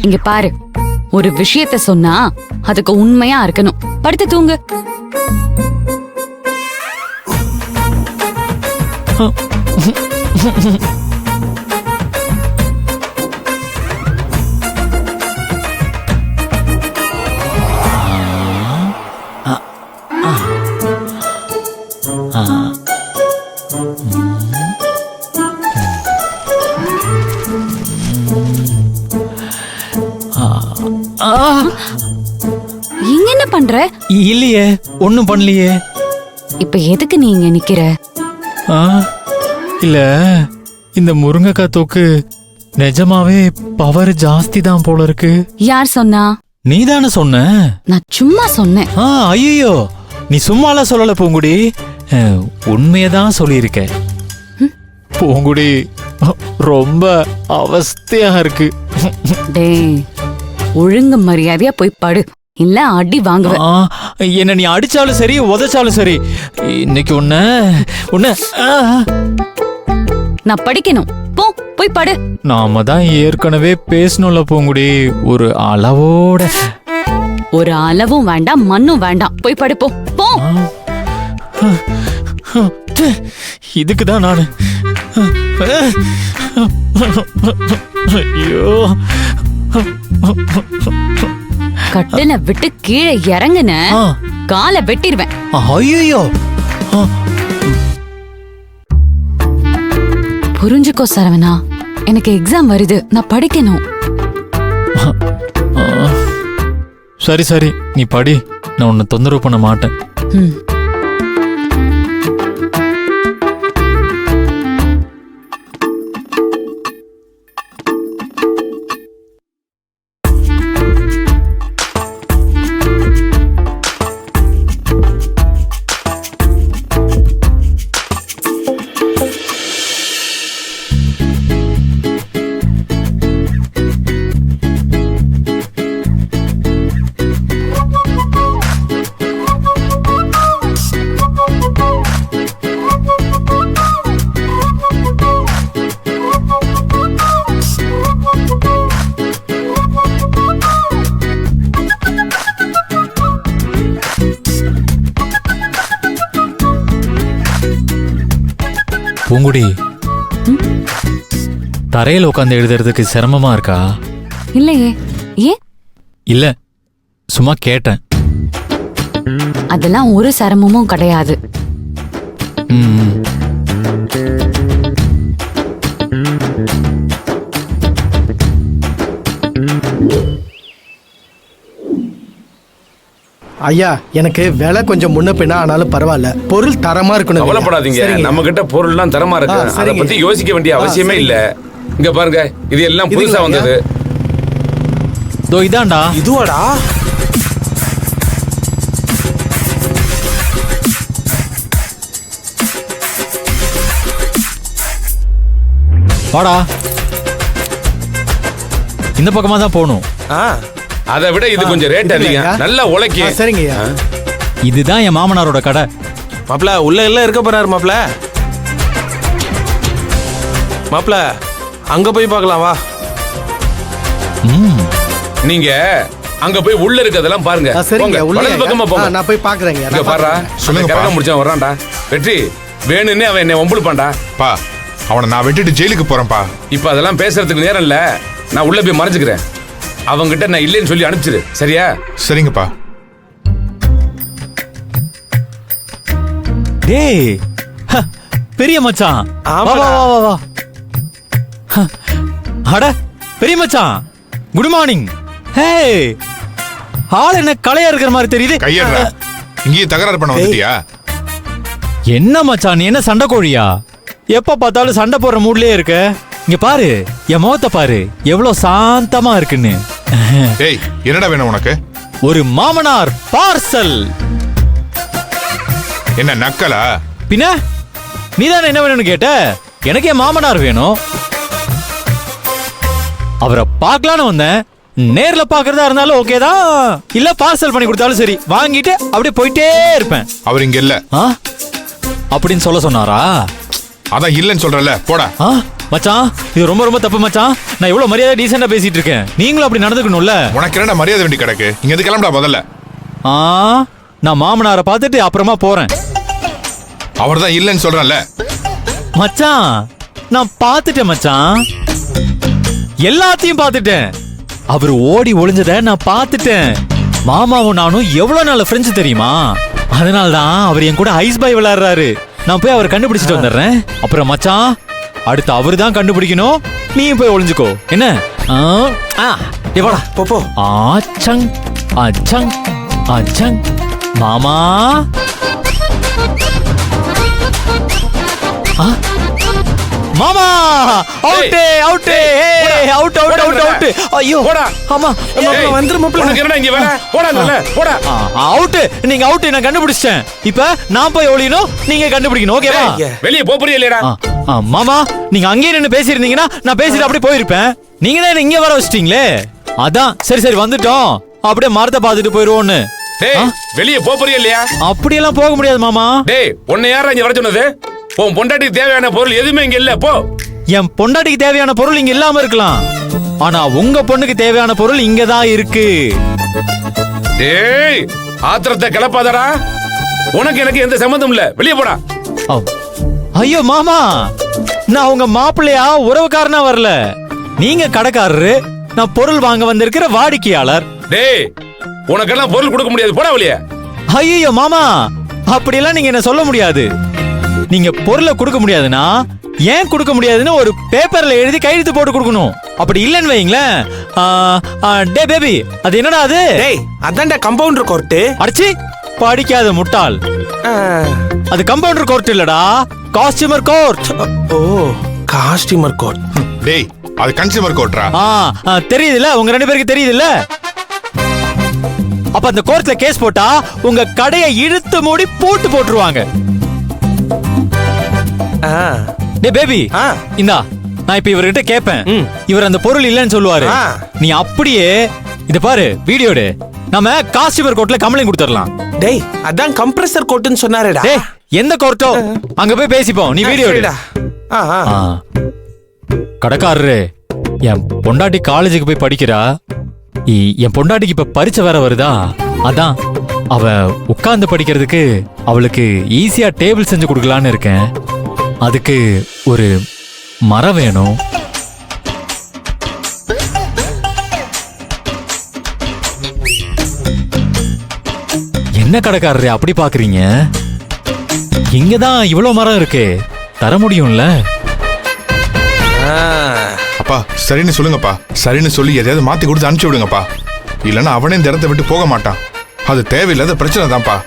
இங்க பாரு, ஒரு விஷயத்த சொன்னா அதுக்கு உண்மையா இருக்கணும். படுத்து தூங்கு. இங்க என்ன பண்ற? இல்லையே, ஒண்ணும் பண்ணலையே. இப்ப எதுக்கு நீ இங்க நிக்கிற? இல்ல, இந்த முருங்கைக்காய் தோக்கு நிஜமாவே பவர் ஜாஸ்தி தான் போல இருக்கு. யார் சொன்னா? நீதானே சொன்ன. நான் சும்மா சொன்னேன். ஐயோ, நீ சும்மாலாம் சொல்லல பூங்குடி, உண்மையதான் சொல்லியிருக்க. பூங்குடி ரொம்ப அவஸ்தையா இருக்கு. டேய், ஒழுங்கு மரியாதையா போய் படு, இல்ல அடி வாங்குவ. என்ன நீ அடிச்சாலும் சரி உதைச்சாலும் சரி, இன்னைக்கு உன்ன நான் படிக்கணும். போ, போய் படு. நாம தான் ஏற்கனவே பேசணும்ல பூங்குடி, ஒரு அளவோட. ஒரு அளவும் வேண்டாம், மண்ணும் வேண்டாம். போய் படு, போ போ. இதுக்குதான் நானு. ஐயோ, கட்டில விட்டு கீழே இறங்குன காலை வெட்டிடுவேன். ஐயோ, புரிஞ்சுக்கோ சரவணா, எனக்கு எக்ஸாம் வருது, நான் படிக்கணும். சரி சரி, நீ படி, நான் உன்னை தொந்தரவு பண்ண மாட்டேன். பூங்குடி, தரையில உட்காந்து எழுதுறதுக்கு சிரமமா இருக்கா? இல்லையே. ஏன்? இல்ல, சும்மா கேட்டேன். அதெல்லாம் ஒரு சிரமமும் கிடையாது. ஐயா, எனக்கு விலை கொஞ்சம் முன்ன பின்னா ஆனாலும் பரவாயில்ல, பொருள் தரமா இருக்கணும். கவலைப்படாதீங்க, நம்ம கிட்ட பொருள்லாம் தரமா இருக்கு. அதை பத்தி யோசிக்க வேண்டிய அவசியமே இல்ல. இங்க பாருங்க, இது எல்லாம் புதுசா வந்தது. தோ இதாண்டா. இதுவாடா? வாடா, இந்த பக்கமா தான் போகணும். அதை விட இது கொஞ்சம் ரேட் அதிகம், நல்லா உழைக்க. சரிங்கய்யா. இதுதான் என் மாமனாரோட கடை. மாப்ள, உள்ள எல்லாம் இருக்க போறாரு மாப்ள. மாப்ள, அங்க போய் பார்க்கலாம் வா. நீங்க அங்க போய் உள்ள இருக்கதெல்லாம் பாருங்க. சரிங்க, வலது பக்கமா போங்க. நான் போய் பாக்குறேங்க. இங்க பாருடா, சொல்லுங்க. கரெக்டா முடிச்சான் வரான்டா. வெற்றி வேணும்னே அவன் என்னை வம்புழுப்பான்டா. பா, அவனை நான் வெட்டிட்டு ஜெயிலுக்கு போறேன்ப்பா. இப்ப அதெல்லாம் பேசுறதுக்கு நேரம் இல்ல. நான் உள்ள போய் மறைஞ்சுக்கிறேன். அவங்கிட்ட நான் இல்லைன்னு சொல்லி அனுப்பிச்சிரு, சரியா? சரிங்கப்பா. டேய், பெரிய மச்சான், வா வா வா வா. அட பெரிய மச்சான், குட் மார்னிங். ஹே, ஆள் என்ன கலையா இருக்கிற மாதிரி தெரியுது. கையறா, இங்கேயே தகராறு பண்ண வந்துட்டியா? என்ன மச்சான், நீ என்ன சண்டை கோழியா? எப்ப பார்த்தாலும் சண்டை போடுற மூட்லயே இருக்க. இங்க பாரு, என் முகத்தை பாரு, எவ்வளவு சாந்தமா இருக்குன்னு. ஏய், என்னடா வேணும் உனக்கு? ஒரு மாமனார் பார்சல். என்ன நக்கலா? பின்ன நீதானே என்ன வேணும்னு கேட்ட. எனக்கு என் மாமனார் வேணும். அவரை பார்க்கலான்னு வந்தேன். நேர்ல பாக்குறதா இருந்தாலும் ஓகே தான், இல்ல பார்சல் பண்ணி கொடுத்தாலும் சரி, வாங்கிட்டு அப்படியே போயிட்டே இருப்பேன். அவர் இங்க இல்ல அப்படின்னு சொல்ல சொன்னாரா? அதான் இல்லன்னு சொல்றல, போடா. மச்சான் இது ரொம்ப ரொம்ப தப்பு மச்சான். நான் இவ்வளவு மரியாதை டீசெண்டா பேசிட்டு இருக்கேன், நீங்களும் அப்படி நடந்துக்கணும்ல. உனக்கு என்னடா மரியாதை வேண்டி கிடக்கு? இங்க எது கிளம்புடா முதல்ல. ஆ, நான் மாமனாரை பார்த்துட்டு அப்புறமா போறேன். அவர் தான் இல்லைன்னு சொல்றேன்ல. மச்சான் நான் பார்த்துட்டேன் மச்சான், எல்லாத்தையும் பார்த்துட்டேன். அவர் ஓடி ஒளிஞ்சத நான் பார்த்துட்டேன். மாமாவும் நானும் எவ்வளவு நாள் ஃப்ரெண்ட்ஸ் தெரியுமா? அதனால்தான் அவர் என் கூட ஐஸ் பாய் விளையாடுறாரு. நான் போய் அவரை கண்டுபிடிச்சிட்டு வந்துடுறேன். அப்புறம் மச்சான் அடுத்து அவரு தான் கண்டுபிடிக்கணும், நீ போய் ஒளிஞ்சுக்கோ என்ன? எவ்வளா போ ஆச்சங் அச்சங் அச்சங் மாமா. மாமா out out out out out out. ஐயோ போடா. ஆமா வந்துரு மாப்ள. உனக்கு என்னடா இங்க வேலை? போடா போடா. அவுட். நீங்க அவுட், நான் கண்டுபிடிச்சிட்டேன். இப்ப நான் போய் ஒளியணும், நீங்க கண்டுபிடிக்கணும். ஓகேவா? வெளியே போறியா இல்லையடா? மாமா நீங்க அங்கேயே நின்னு பேசியிருந்தீங்கன்னா நான் பேசிட்டு அப்படியே போயிருப்பேன். நீங்க தான் என்ன இங்க வர வச்சிட்டீங்களே, அதான் சரி சரி வந்துட்டோம், அப்படியே மரத்தை பார்த்துட்டு போயிருவோன்னு. டேய் வெளியே போறியா இல்லையா? அப்படியெல்லாம் போக முடியாது மாமா. டேய் உன்னை யாரா இங்க வர சொன்னது? உன் பொண்டாட்டிக்கு தேவையான பொருள் எதுவுமே இங்க இல்ல. போ. என் பொண்டாட்டிக்கு தேவையான பொருள் இங்க இல்லாம இருக்கலாம், ஆனா உங்க பொண்ணுக்கு தேவையான பொருள் இங்க தான் இருக்கு. டேய் ஆத்திரத்தை கிளப்பாதடா. உனக்கு எனக்கு எந்த சம்பந்தம் இல்ல, வெளியே போடா. ஐயோ மாமா, நான் உங்க மாப்பிள்ளையா உறவுக்காரனா வரல, நீங்க கடைக்காரரு, நான் பொருள் வாங்க வந்திருக்கிற வாடிக்கையாளர். டேய் உனக்கெல்லாம் பொருள் கொடுக்க முடியாது, போடா வெளியே. ஐயோ மாமா அப்படியெல்லாம் நீங்க என்ன சொல்ல முடியாது. நீங்க பொருளை கொடுக்க முடியாதுன்னா ஏன் கொடுக்க முடியாதுன்னு ஒரு பேப்பர்ல எழுதி கையெழுத்து போட்டு கொடுக்கணும். அப்படி இல்லன்னு வைங்களேன். டே பேபி, அது என்னடா அது? டேய் அதான்டா கம்பவுண்டர் கோர்ட். அடிச்சி படிக்காத முட்டாள், அது கம்பவுண்டர் கோர்ட் இல்லடா, காஸ்டியூமர் கோர்ட். ஓ காஸ்டியூமர் கோர்ட். டேய் அது கன்சியூமர் கோர்ட்ரா. தெரியுதுல்ல, உங்க ரெண்டு பேருக்கு தெரியுதுல்ல. அப்ப அந்த கோர்ட்ல கேஸ் போட்டா உங்க கடையை இழுத்து மூடி பூட்டு போட்டுருவாங்க. டேய் பேபி, இந்தா நான் இப்ப இவர்கிட்ட கேட்பேன், இவர் அந்த பொருள் இல்லைன்னு சொல்லுவாரு. நீ அப்படியே இத பாரு, வீடியோ எடு, நம்ம காஸ்டியூமர் கோர்ட்ல கம்ப்ளைண்ட் கொடுத்துடலாம். டேய் அதான் கம்ப்ரஸர் கோர்ட்னு சொன்னாரேடா. டேய் எந்த கோர்ட்டோ அங்க போய் பேசிப்போம், நீ வீடியோ எடு. கடைக்காரரு, என் பொண்டாட்டி காலேஜுக்கு போய் படிக்கிறா, என் பொண்டாட்டிக்கு இப்ப பரீட்சை வேற வருதா, அதான் அவ உட்கார்ந்து படிக்கிறதுக்கு அவளுக்கு ஈஸியா டேபிள் செஞ்சு கொடுக்கலான்னு இருக்கேன். அதுக்கு ஒரு மரம் வேணும். என்ன கடைக்காரரே அப்படி பாக்குறீங்க? இங்கதான் இவ்வளவு மரம் இருக்கு, தர முடியும்ல? அப்பா சரின்னு சொல்லுங்கப்பா, சரின்னு சொல்லி எதையாவது மாத்தி கொடுத்து அனுப்பிச்சு விடுங்கப்பா, இல்லைன்னா அவனே இந்த இடத்த விட்டு போக மாட்டான். அது தேவையில்லாத பிரச்சனை தான்ப்பா.